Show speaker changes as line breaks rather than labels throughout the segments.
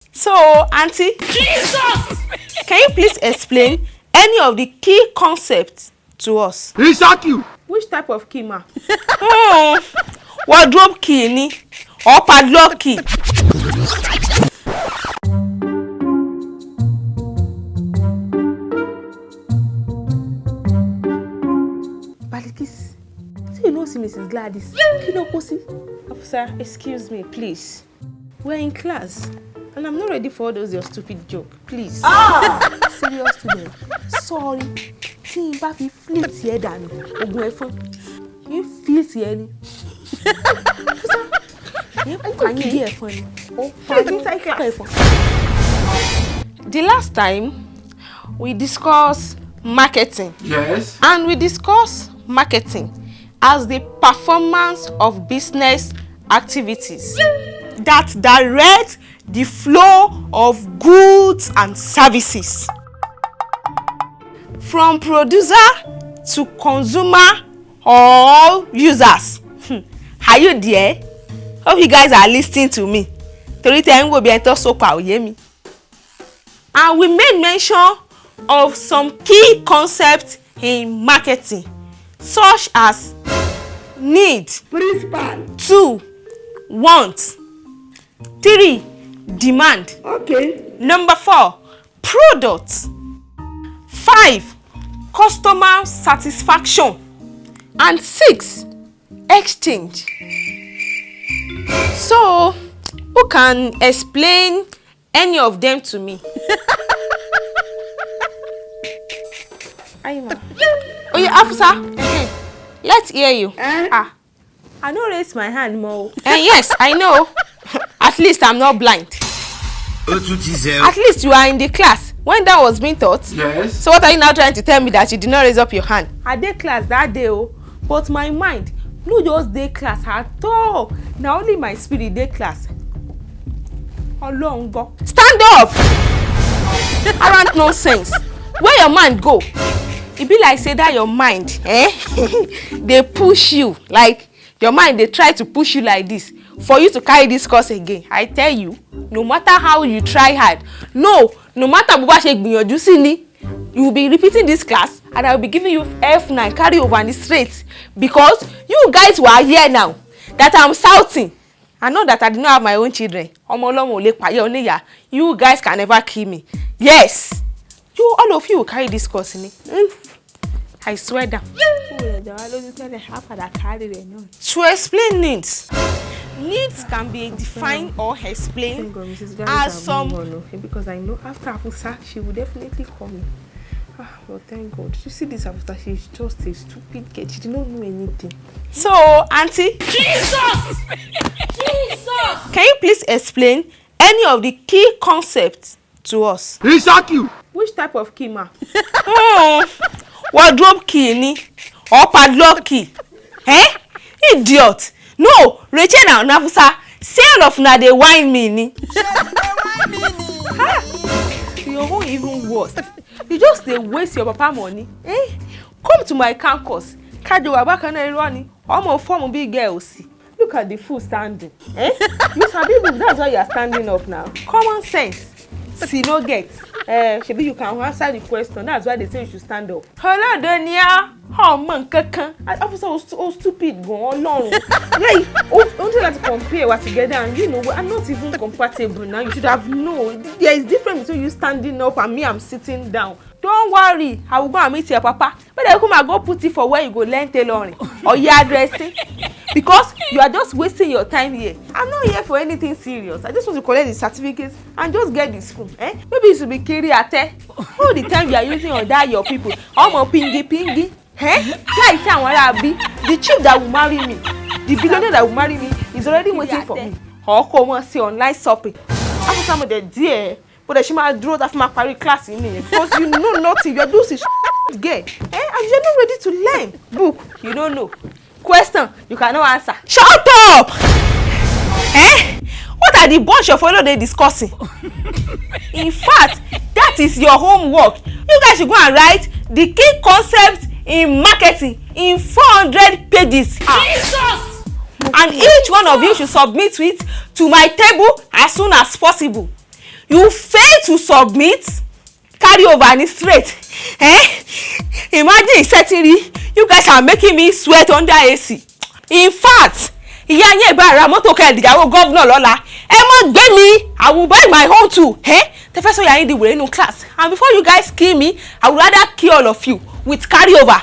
So, Auntie, Jesus! Can you please explain any of the key concepts to us?
Exactly.
Which type of key, ma? Wardrobe key ni or padlock key? Balikis, see you know see Mrs. Gladys. Afusa, excuse me, please. We're in class. And I'm not ready for all those your stupid joke. Please. Serious student. Sorry. See, if you flip here, Dan. You flip here. Can you hear funny? The last time we discussed marketing.
Yes.
And we discussed marketing as the performance of business activities that direct the flow of goods and services from producer to consumer or users. Are you there? Hope you guys are listening to me. And we made mention of some key concepts in marketing, such as need,
Principal.
2, want, 3, demand.
Okay.
Number 4, product. 5, customer satisfaction. And 6, exchange. So, who can explain any of them to me? Oh yeah, Afusa. Let's hear you. I don't raise my hand more. Yes, I know. At least I'm not blind. At least you are in the class when that was being taught.
Yes.
So what are you now trying to tell me that you did not raise up your hand? I did class that day, but my mind no just day class at all. Now only my spirit day class. Stand up! Around nonsense. Where your mind go? It be like say that your mind, they push you, like your mind they try to push you like this for you to carry this course again. I tell you, no matter how you try hard, no matter you will be repeating this class and I will be giving you F9 carry over the straight because you guys were here now that I'm shouting. I know that I did not have my own children. You guys can never kill me. Yes. All of you will carry this course in it. I swear down. To explain needs. Needs can be defined or explained as some... Because I know after Afusa, she will definitely call me. Well, thank God. You see this Afusa, she's just a stupid kid. She did not know anything. So, Auntie... Jesus! Jesus! Can you please explain any of the key concepts to us?
Exactly.
Which type of key, ma? Wardrobe key ni or padlock key? Idiot! No, Rachel and Afusa, say all of na they whine me ni. Your own even worse. You just they waste your papa money. Come to my campus. Kajo wabakana running. Almost form big girls. Look at the fool standing. You sabi that's why you are standing up now. Common sense. See no get. Shebi you can answer the question. That's why they say you should stand up. Hello, Donia. Oh man, kakan. Officer so stupid go on long. Like, don't you like to compare what together and you know I'm not even compatible now. You should have known. There is difference between you standing up and me I'm sitting down. Don't worry, I will go and meet your papa. But I come and go put it for where you go learn tailoring or your addressing. Because you are just wasting your time here. I'm not here for anything serious. I just want to collect the certificates and just get this phone. Maybe you should be carry at all the time you are using on that your people. Pingy. Like the chief that will marry me, the billionaire that will marry me is already waiting for me. Or come and see online shopping. After some of the dear, but she might draw that from my Paris class in me. Because you know nothing, you're doing this gay. And you're not ready to learn. Book, you don't know. Question, you cannot answer. Shut up! What are the bunch of fellow they discussing? In fact, that is your homework. You guys should go and write the key concepts in marketing in 400 pages. Jesus! And each one of you should submit it to my table as soon as possible. You fail to submit. Carry over and straight. Imagine setting you guys are making me sweat under AC. In fact, ìyá yẹn bá ra mọ́tò kẹ́ẹ̀dìyàwó governor lọ́la. Ẹ má gbé mi. I will buy my own too. The first one you are in the way in class. And before you guys kill me, I would rather kill all of you with carryover.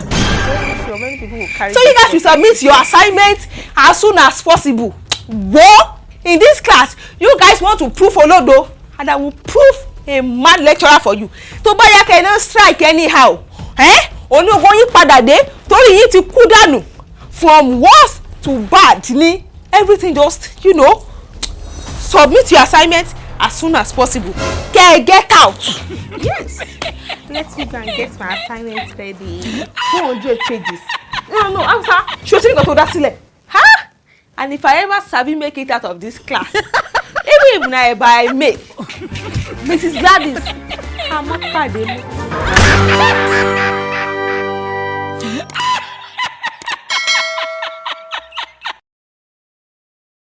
So many people will carry. So you guys will submit your assignment as soon as possible. What? In this class, you guys want to prove Olodo, and I will prove a mad lecturer for you. To bá yá kẹ́ no strike anyhow. Oni ogun yín padà dé torí yín ti kú dànù. From worse to bad ni everything just, submit your assignment as soon as possible. Get out. Yes. Let me go and get my assignment ready. 400 pages. No, Afusa. Ṣó ti ní nǹkan tó dá sílẹ̀. And if I ever sabi make it out of this class, even if na by make, Mrs. Gladys, I'm not pardon.